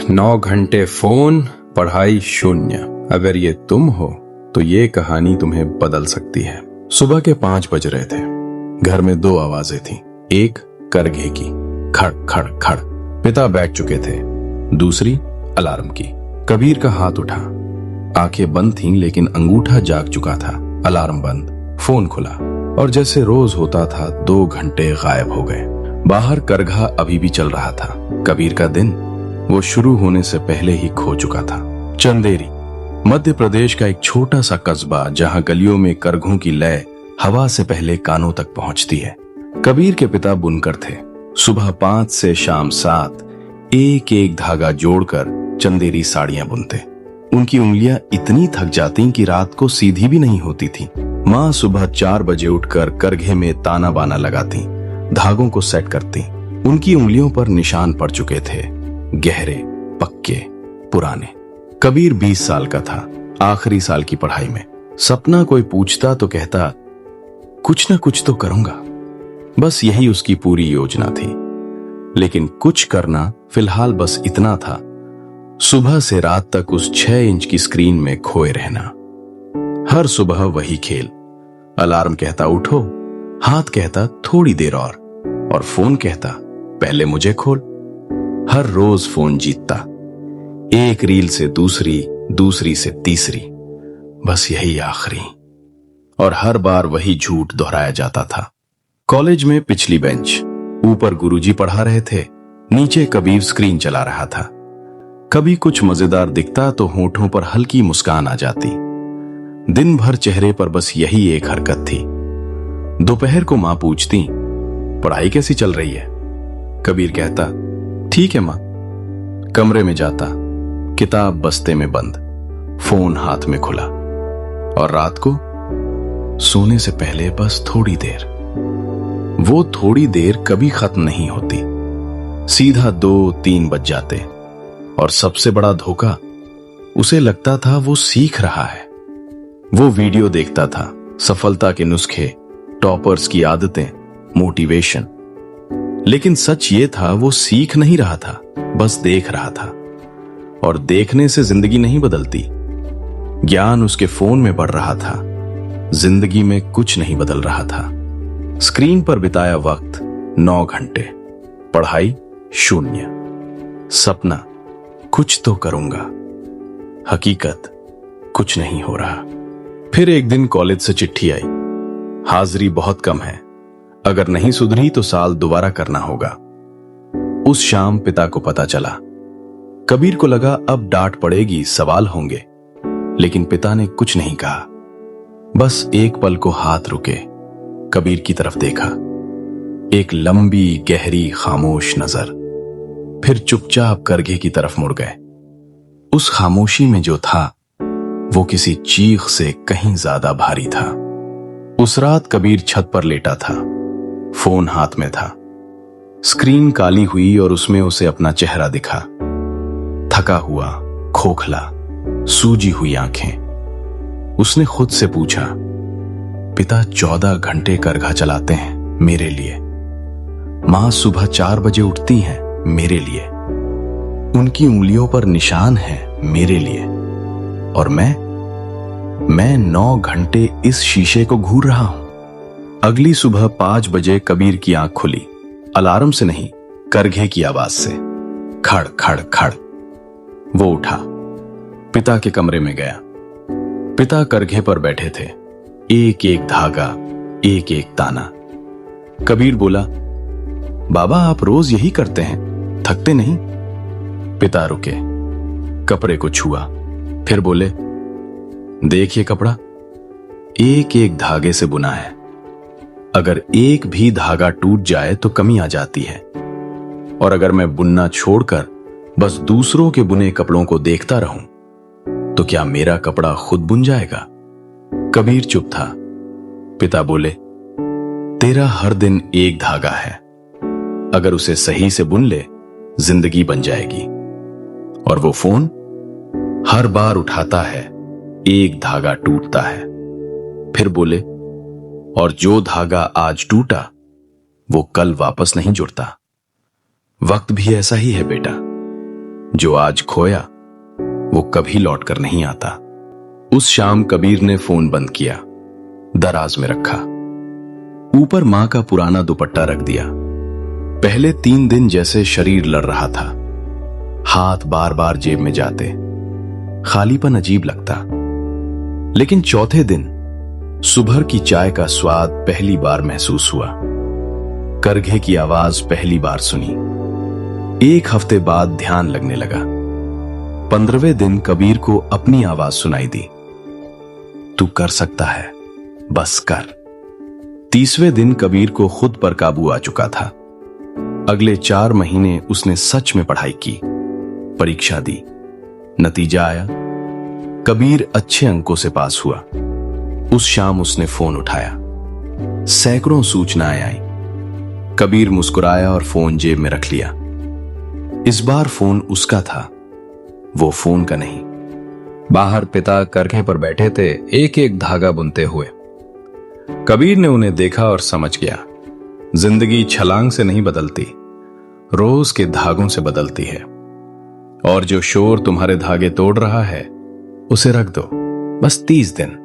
9 घंटे फोन, पढ़ाई शून्य। अगर ये तुम हो तो ये कहानी तुम्हें बदल सकती है। सुबह के 5 बज रहे थे। घर में 2 आवाजें थी। एक करघे की, खड़ खड़ खड़, पिता बैठ चुके थे। दूसरी अलार्म की। कबीर का हाथ उठा। आंखें बंद थीं लेकिन अंगूठा जाग चुका था। अलार्म बंद, फोन खुला और जैसे रोज होता था 2 घंटे गायब हो गए। बाहर करघा अभी भी चल रहा था। कबीर का दिन वो शुरू होने से पहले ही खो चुका था। चंदेरी, मध्य प्रदेश का एक छोटा सा कस्बा जहां गलियों में करघों की लय हवा से पहले कानों तक पहुंचती है। कबीर के पिता बुनकर थे। सुबह 5 से शाम 7 एक एक धागा जोड़कर चंदेरी साड़ियां बुनते। उनकी उंगलियां इतनी थक जाती कि रात को सीधी भी नहीं होती थी। माँ सुबह 4 बजे उठकर करघे में ताना बाना लगाती, धागों को सेट करती। उनकी उंगलियों पर निशान पड़ चुके थे, गहरे, पक्के, पुराने। कबीर 20 साल का था, आखिरी साल की पढ़ाई में। सपना कोई पूछता तो कहता कुछ ना कुछ तो करूंगा। बस यही उसकी पूरी योजना थी। लेकिन कुछ करना फिलहाल बस इतना था, सुबह से रात तक उस 6 इंच की स्क्रीन में खोए रहना। हर सुबह वही खेल। अलार्म कहता उठो, हाथ कहता थोड़ी देर और फोन कहता पहले मुझे खोल। हर रोज फोन जीतता, एक रील से दूसरी, दूसरी से तीसरी, बस यही आखिरी। और हर बार वही झूठ दोहराया जाता था। कॉलेज में पिछली बेंच, ऊपर गुरुजी पढ़ा रहे थे, नीचे कबीर स्क्रीन चला रहा था। कभी कुछ मजेदार दिखता तो होठों पर हल्की मुस्कान आ जाती। दिन भर चेहरे पर बस यही एक हरकत थी। दोपहर को मां पूछती पढ़ाई कैसी चल रही है? कबीर कहता ठीक है मां। कमरे में जाता, किताब बस्ते में बंद, फोन हाथ में खुला। और रात को सोने से पहले बस थोड़ी देर। वो थोड़ी देर कभी खत्म नहीं होती, सीधा 2-3 बज जाते। और सबसे बड़ा धोखा, उसे लगता था वो सीख रहा है। वो वीडियो देखता था, सफलता के नुस्खे, टॉपर्स की आदतें, मोटिवेशन। लेकिन सच ये था वो सीख नहीं रहा था, बस देख रहा था। और देखने से जिंदगी नहीं बदलती। ज्ञान उसके फोन में बढ़ रहा था, जिंदगी में कुछ नहीं बदल रहा था। स्क्रीन पर बिताया वक्त 9 घंटे, पढ़ाई शून्य, सपना कुछ तो करूंगा, हकीकत कुछ नहीं हो रहा। फिर एक दिन कॉलेज से चिट्ठी आई, हाजिरी बहुत कम है, अगर नहीं सुधरी तो साल दोबारा करना होगा। उस शाम पिता को पता चला। कबीर को लगा अब डांट पड़ेगी, सवाल होंगे, लेकिन पिता ने कुछ नहीं कहा। बस एक पल को हाथ रुके, कबीर की तरफ देखा, एक लंबी गहरी खामोश नजर, फिर चुपचाप करघे की तरफ मुड़ गए। उस खामोशी में जो था वो किसी चीख से कहीं ज्यादा भारी था। उस रात कबीर छत पर लेटा था, फोन हाथ में था। स्क्रीन काली हुई और उसमें उसे अपना चेहरा दिखा, थका हुआ, खोखला, सूजी हुई आंखें। उसने खुद से पूछा, पिता 14 घंटे करघा चलाते हैं मेरे लिए, मां सुबह 4 बजे उठती हैं मेरे लिए, उनकी उंगलियों पर निशान है मेरे लिए, और मैं 9 घंटे इस शीशे को घूर रहा हूं। अगली सुबह 5 बजे कबीर की आंख खुली, अलार्म से नहीं, करघे की आवाज से, खड़ खड़ खड़। वो उठा, पिता के कमरे में गया। पिता करघे पर बैठे थे, एक एक धागा, एक एक ताना। कबीर बोला, बाबा आप रोज यही करते हैं, थकते नहीं? पिता रुके, कपड़े को छुआ, फिर बोले, देखिए कपड़ा एक एक धागे से बुना है, अगर एक भी धागा टूट जाए तो कमी आ जाती है। और अगर मैं बुनना छोड़कर बस दूसरों के बुने कपड़ों को देखता रहूं तो क्या मेरा कपड़ा खुद बुन जाएगा? कबीर चुप था। पिता बोले, तेरा हर दिन एक धागा है, अगर उसे सही से बुन ले जिंदगी बन जाएगी। और वो फोन हर बार उठाता है, एक धागा टूटता है। फिर बोले, और जो धागा आज टूटा वो कल वापस नहीं जुड़ता। वक्त भी ऐसा ही है बेटा, जो आज खोया वो कभी लौट कर नहीं आता। उस शाम कबीर ने फोन बंद किया, दराज में रखा, ऊपर मां का पुराना दुपट्टा रख दिया। पहले 3 दिन जैसे शरीर लड़ रहा था, हाथ बार बार जेब में जाते, खालीपन अजीब लगता। लेकिन चौथे दिन सुबह की चाय का स्वाद पहली बार महसूस हुआ, करघे की आवाज पहली बार सुनी। 1 हफ्ते बाद ध्यान लगने लगा। 15वें दिन कबीर को अपनी आवाज सुनाई दी, तू कर सकता है, बस कर। 30वें दिन कबीर को खुद पर काबू आ चुका था। अगले 4 महीने उसने सच में पढ़ाई की, परीक्षा दी, नतीजा आया। कबीर अच्छे अंकों से पास हुआ। उस शाम उसने फोन उठाया, सैकड़ों सूचनाएं आई। कबीर मुस्कुराया और फोन जेब में रख लिया। इस बार फोन उसका था, वो फोन का नहीं। बाहर पिता करघे पर बैठे थे, एक एक धागा बुनते हुए। कबीर ने उन्हें देखा और समझ गया, जिंदगी छलांग से नहीं बदलती, रोज के धागों से बदलती है। और जो शोर तुम्हारे धागे तोड़ रहा है उसे रख दो, बस 30 दिन।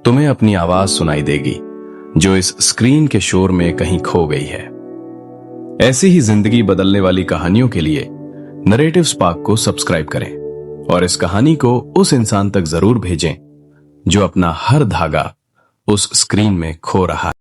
तुम्हें अपनी आवाज सुनाई देगी जो इस स्क्रीन के शोर में कहीं खो गई है। ऐसी ही जिंदगी बदलने वाली कहानियों के लिए नरेटिव स्पार्क को सब्सक्राइब करें और इस कहानी को उस इंसान तक जरूर भेजें जो अपना हर धागा उस स्क्रीन में खो रहा है।